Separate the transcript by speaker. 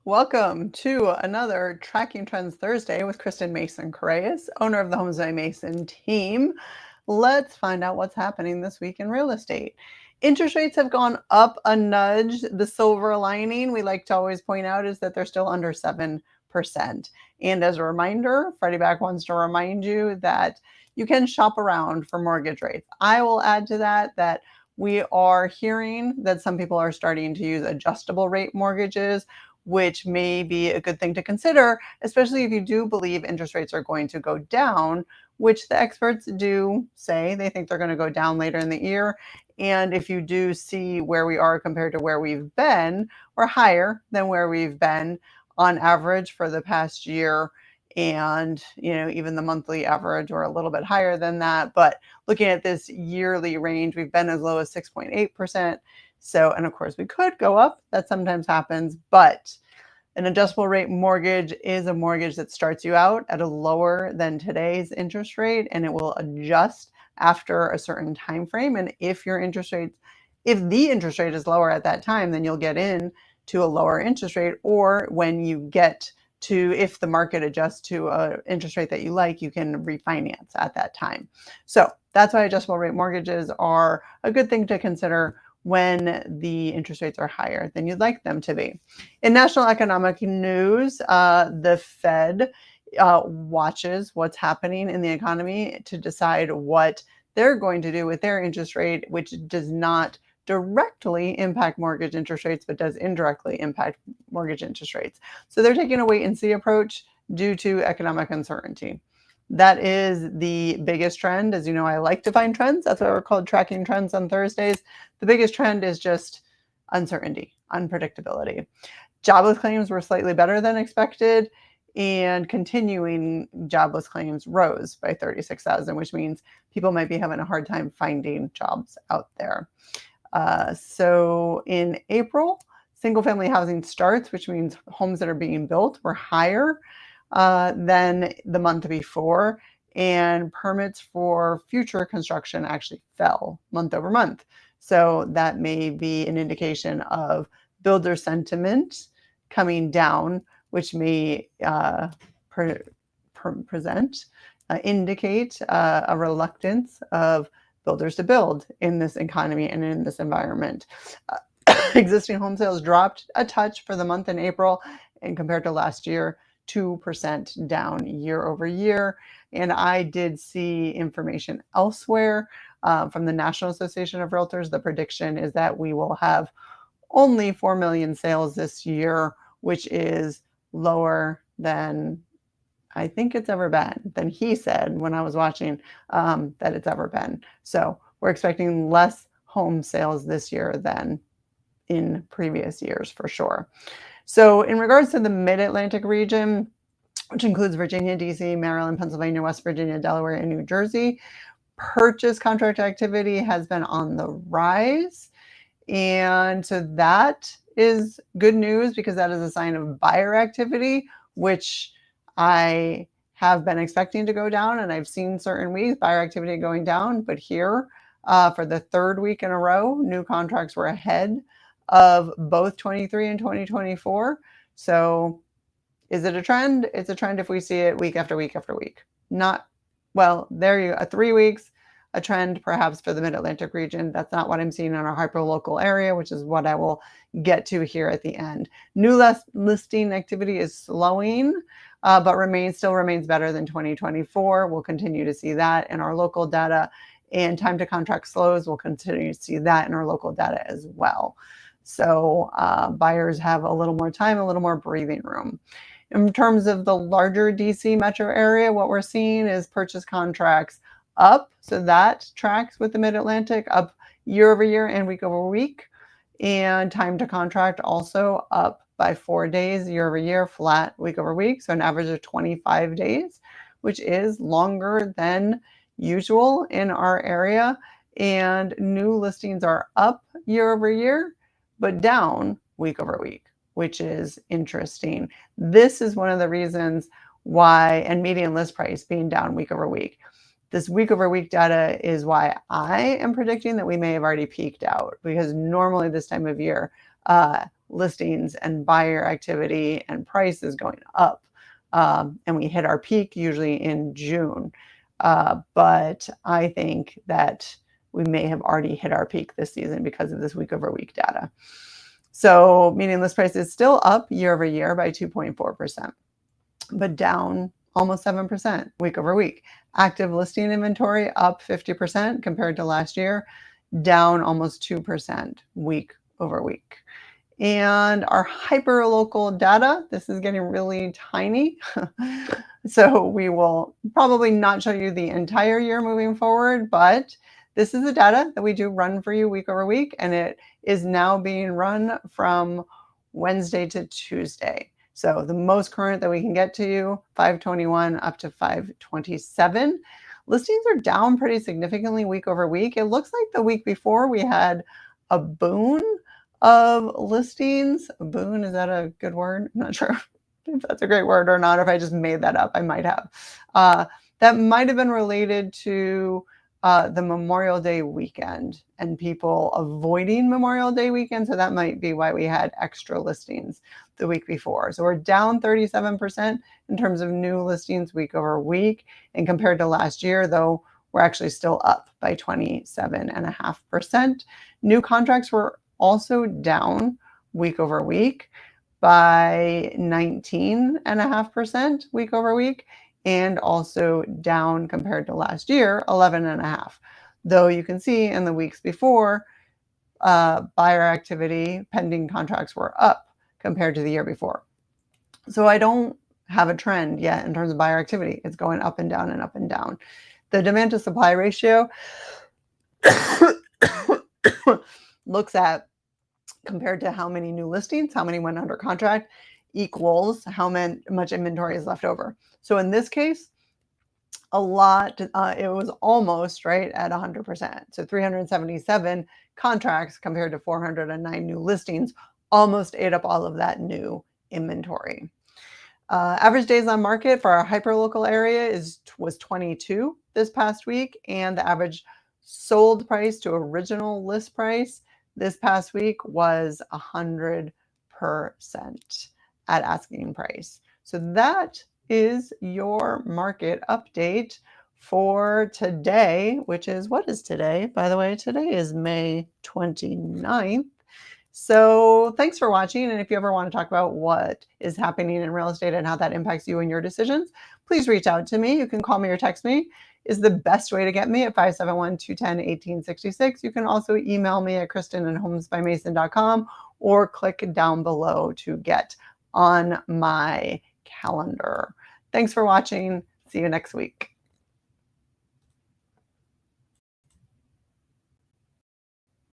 Speaker 1: Welcome to another Tracking Trends Thursday with Kristen Mason Coreas, owner of the Homes by Mason team. Let's find out what's happening this week in real estate. Interest rates have gone up a nudge. The silver lining, we like to always point out, is that they're still under 7%. And as a reminder, Freddie Mac wants to remind you that you can shop around for mortgage rates. I will add to that we are hearing that some people are starting to use adjustable rate mortgages, which may be a good thing to consider, especially if you do believe interest rates are going to go down, which the experts do say they think they're going to go down later in the year. And if you do see where we are compared to where we've been, we're higher than where we've been on average for the past year. And, even the monthly average, we're a little bit higher than that. But looking at this yearly range, we've been as low as 6.8%. So, and of course we could go up, that sometimes happens, but an adjustable rate mortgage is a mortgage that starts you out at a lower than today's interest rate, and it will adjust after a certain time frame. And if the interest rate is lower at that time, then you'll get in to a lower interest rate, or when you get to, if the market adjusts to an interest rate that you like, you can refinance at that time. So that's why adjustable rate mortgages are a good thing to consider when the interest rates are higher than you'd like them to be. In national economic news, the Fed watches what's happening in the economy to decide what they're going to do with their interest rate, which does not directly impact mortgage interest rates, but does indirectly impact mortgage interest rates. So they're taking a wait and see approach due to economic uncertainty. That is the biggest trend. As you know, I like to find trends. That's why we're called Tracking Trends on Thursdays. The biggest trend is just uncertainty, unpredictability. Jobless claims were slightly better than expected, and continuing jobless claims rose by 36,000, which means people might be having a hard time finding jobs out there. So in April, single-family housing starts, which means homes that are being built, were higher than the month before, and permits for future construction actually fell month over month. So that may be an indication of builder sentiment coming down, which may indicate a reluctance of builders to build in this economy and in this environment. Existing home sales dropped a touch for the month in April, and compared to last year, 2% down year over year. And I did see information elsewhere from the National Association of Realtors. The prediction is that we will have only 4 million sales this year, which is lower than I think it's ever been, than he said when I was watching that it's ever been. So we're expecting less home sales this year than in previous years for sure. So in regards to the Mid-Atlantic region, which includes Virginia, DC, Maryland, Pennsylvania, West Virginia, Delaware, and New Jersey, purchase contract activity has been on the rise. And so that is good news because that is a sign of buyer activity, which I have been expecting to go down. And I've seen certain weeks buyer activity going down. But here, for the third week in a row, new contracts were ahead of both 23 and 2024. So is it a trend? It's a trend if we see it week after week after week. There you go, 3 weeks, a trend perhaps for the Mid-Atlantic region. That's not what I'm seeing in our hyper-local area, which is what I will get to here at the end. New listing activity is slowing, but still remains better than 2024. We'll continue to see that in our local data, and time to contract slows. We'll continue to see that in our local data as well. So buyers have a little more time, a little more breathing room. In terms of the larger DC metro area, what we're seeing is purchase contracts up. So that tracks with the Mid-Atlantic, up year over year and week over week. And time to contract also up by 4 days year over year, flat week over week. So an average of 25 days, which is longer than usual in our area. And new listings are up year over year, but down week over week, which is interesting. This is one of the reasons why, and median list price being down week over week. This week over week data is why I am predicting that we may have already peaked out, because normally this time of year, listings and buyer activity and prices going up. And we hit our peak usually in June. But I think that we may have already hit our peak this season because of this week over week data. So median list price is still up year over year by 2.4%, but down almost 7% week over week. Active listing inventory up 50% compared to last year, down almost 2% week over week. And our hyperlocal data, this is getting really tiny. So we will probably not show you the entire year moving forward, but this is the data that we do run for you week over week, and it is now being run from Wednesday to Tuesday. So the most current that we can get to you, 5/21 up to 5/27. Listings are down pretty significantly week over week. It looks like the week before we had a boon of listings. A boon, is that a good word? I'm not sure if that's a great word or not. If I just made that up, I might have. That might have been related to the Memorial Day weekend and people avoiding Memorial Day weekend. So that might be why we had extra listings the week before. So we're down 37% in terms of new listings week over week. And compared to last year, though, we're actually still up by 27.5%. New contracts were also down week over week by 19.5% week over week, and also down compared to last year, 11.5%. Though you can see in the weeks before, buyer activity, pending contracts were up compared to the year before. So I don't have a trend yet in terms of buyer activity. It's going up and down and up and down. The demand to supply ratio looks at compared to how many new listings, how many went under contract, equals how much inventory is left over. So in this case, a lot, it was almost right at 100%. So 377 contracts compared to 409 new listings almost ate up all of that new inventory. Average days on market for our hyperlocal area was 22 this past week, and the average sold price to original list price this past week was 100% at asking price. So that is your market update for today, which is, what is today? By the way, today is May 29th. So thanks for watching. And if you ever want to talk about what is happening in real estate and how that impacts you and your decisions, please reach out to me. You can call me or text me is the best way to get me at 571-210-1866. You can also email me at kristen@homesbymason.com or click down below to get on my calendar. Thanks for watching. See you next week.